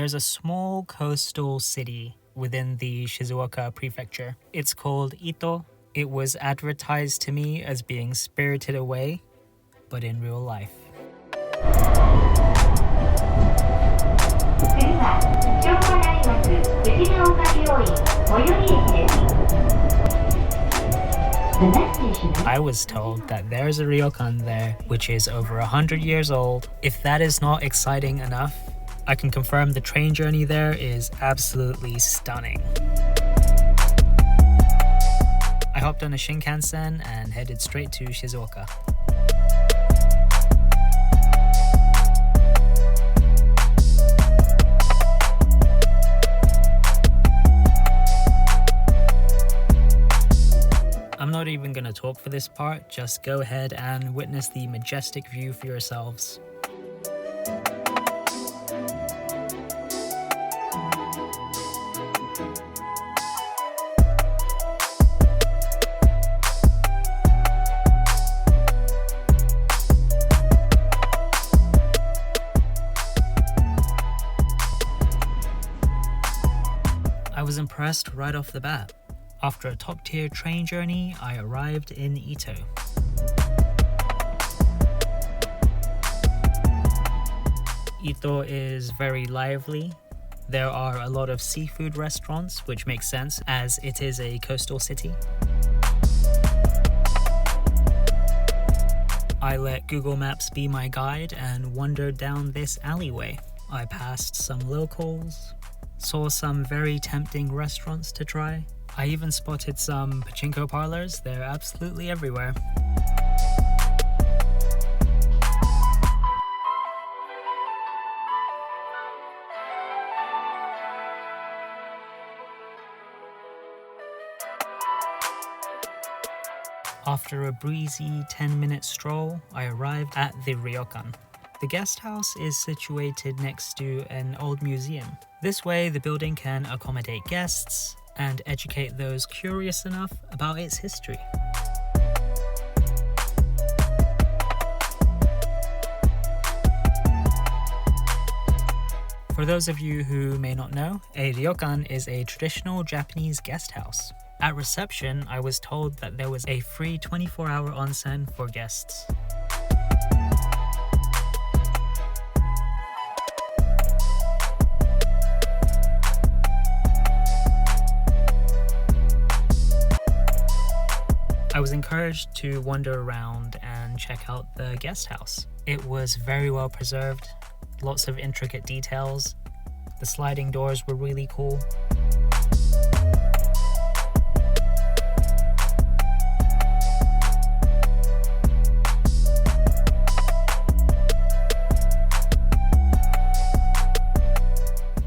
There's a small coastal city within the Shizuoka prefecture. It's called Ito. It was advertised to me as being spirited away, but in real life. I was told that there's a ryokan there which is over 100 years old. If that is not exciting enough, I can confirm the train journey there is absolutely stunning. I hopped on a Shinkansen and headed straight to Shizuoka. I'm not even going to talk for this part, just go ahead and witness the majestic view for yourselves. I was impressed right off the bat. After a top-tier train journey, I arrived in Ito. Ito is very lively. There are a lot of seafood restaurants, which makes sense as it is a coastal city. I let Google Maps be my guide and wandered down this alleyway. I passed some locals, saw some very tempting restaurants to try. I even spotted some pachinko parlors. They're absolutely everywhere. After a breezy 10-minute stroll, I arrived at the ryokan. The guest house is situated next to an old museum. This way, the building can accommodate guests and educate those curious enough about its history. For those of you who may not know, a ryokan is a traditional Japanese guest house. At reception, I was told that there was a free 24-hour onsen for guests. I was encouraged to wander around and check out the guest house. It was very well preserved, lots of intricate details. The sliding doors were really cool.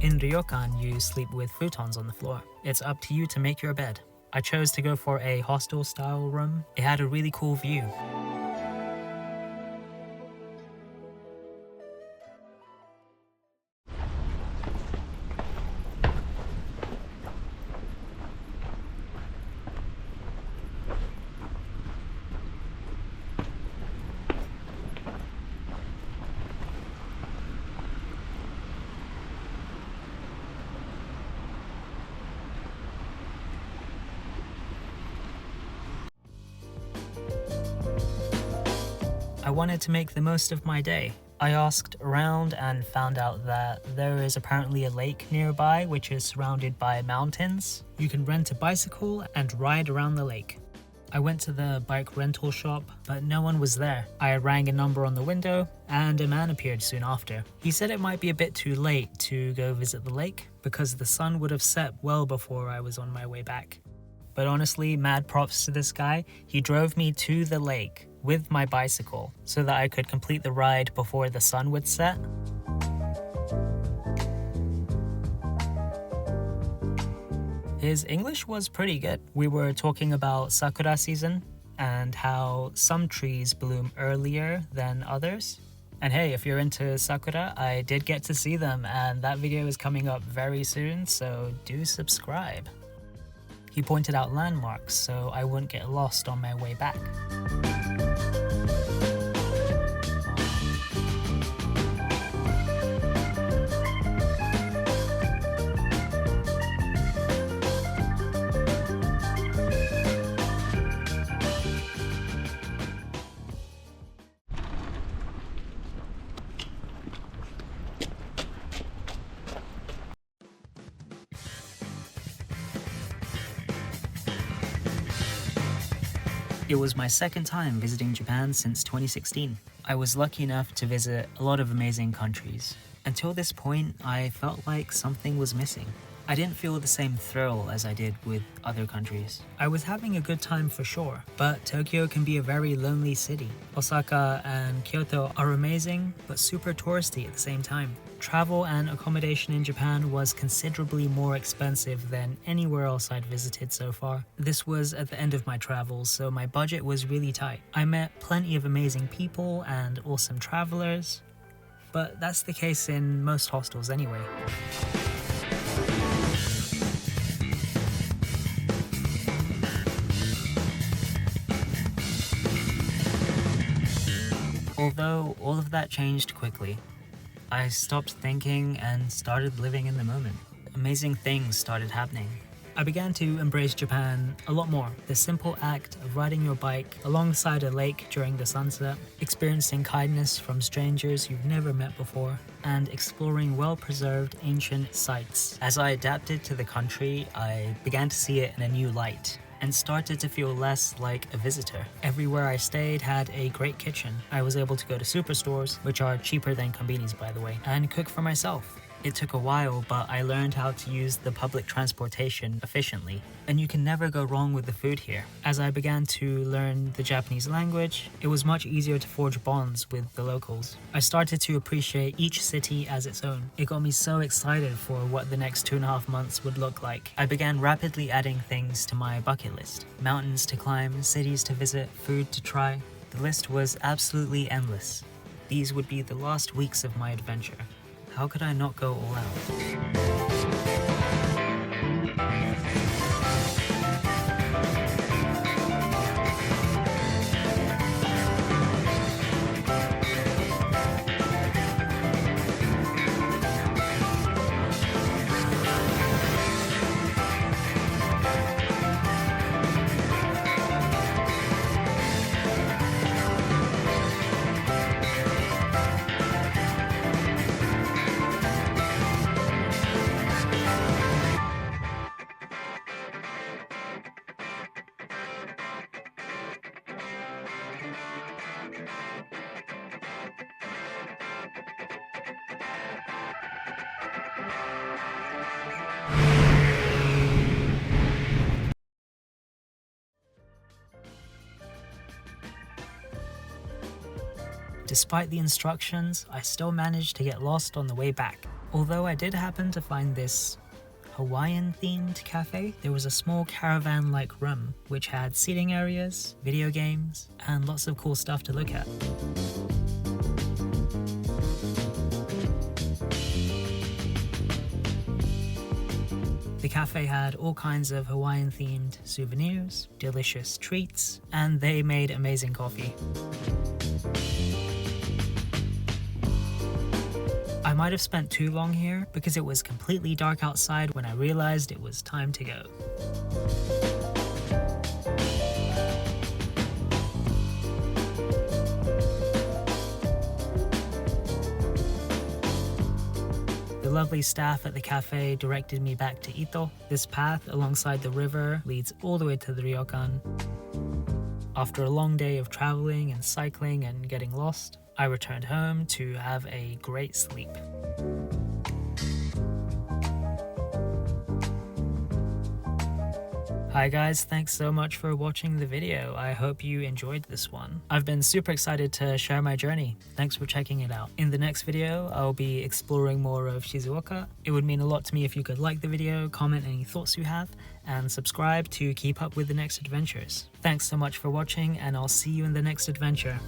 In ryokan, you sleep with futons on the floor. It's up to you to make your bed. I chose to go for a hostel-style room. It had a really cool view. I wanted to make the most of my day. I asked around and found out that there is apparently a lake nearby which is surrounded by mountains. You can rent a bicycle and ride around the lake. I went to the bike rental shop, but no one was there. I rang a number on the window and a man appeared soon after. He said it might be a bit too late to go visit the lake because the sun would have set well before I was on my way back. But honestly, mad props to this guy. He drove me to the lake with my bicycle so that I could complete the ride before the sun would set. His English was pretty good. We were talking about sakura season and how some trees bloom earlier than others. And hey, if you're into sakura, I did get to see them and that video is coming up very soon, so do subscribe. He pointed out landmarks so I wouldn't get lost on my way back. It was my second time visiting Japan since 2016. I was lucky enough to visit a lot of amazing countries. Until this point, I felt like something was missing. I didn't feel the same thrill as I did with other countries. I was having a good time for sure, but Tokyo can be a very lonely city. Osaka and Kyoto are amazing, but super touristy at the same time. Travel and accommodation in Japan was considerably more expensive than anywhere else I'd visited so far. This was at the end of my travels, so my budget was really tight. I met plenty of amazing people and awesome travelers, but that's the case in most hostels anyway. Although all of that changed quickly, I stopped thinking and started living in the moment. Amazing things started happening. I began to embrace Japan a lot more. The simple act of riding your bike alongside a lake during the sunset, experiencing kindness from strangers you've never met before, and exploring well-preserved ancient sites. As I adapted to the country, I began to see it in a new light and started to feel less like a visitor. Everywhere I stayed had a great kitchen. I was able to go to superstores, which are cheaper than konbinis by the way, and cook for myself. It took a while, but I learned how to use the public transportation efficiently, and you can never go wrong with the food here. As I began to learn the Japanese language, it was much easier to forge bonds with the locals. I started to appreciate each city as its own. It got me so excited for what the next 2.5 months would look like. I began rapidly adding things to my bucket list. Mountains to climb, cities to visit, food to try. The list was absolutely endless. These would be the last weeks of my adventure. How could I not go all out? Despite the instructions, I still managed to get lost on the way back. Although I did happen to find this Hawaiian-themed cafe, there was a small caravan-like room which had seating areas, video games, and lots of cool stuff to look at. The cafe had all kinds of Hawaiian-themed souvenirs, delicious treats, and they made amazing coffee. I might have spent too long here because it was completely dark outside when I realized it was time to go. The lovely staff at the cafe directed me back to Ito. This path alongside the river leads all the way to the ryokan. After a long day of traveling and cycling and getting lost, I returned home to have a great sleep. Hi guys, thanks so much for watching the video. I hope you enjoyed this one. I've been super excited to share my journey. Thanks for checking it out. In the next video, I'll be exploring more of Shizuoka. It would mean a lot to me if you could like the video, comment any thoughts you have, and subscribe to keep up with the next adventures. Thanks so much for watching, and I'll see you in the next adventure.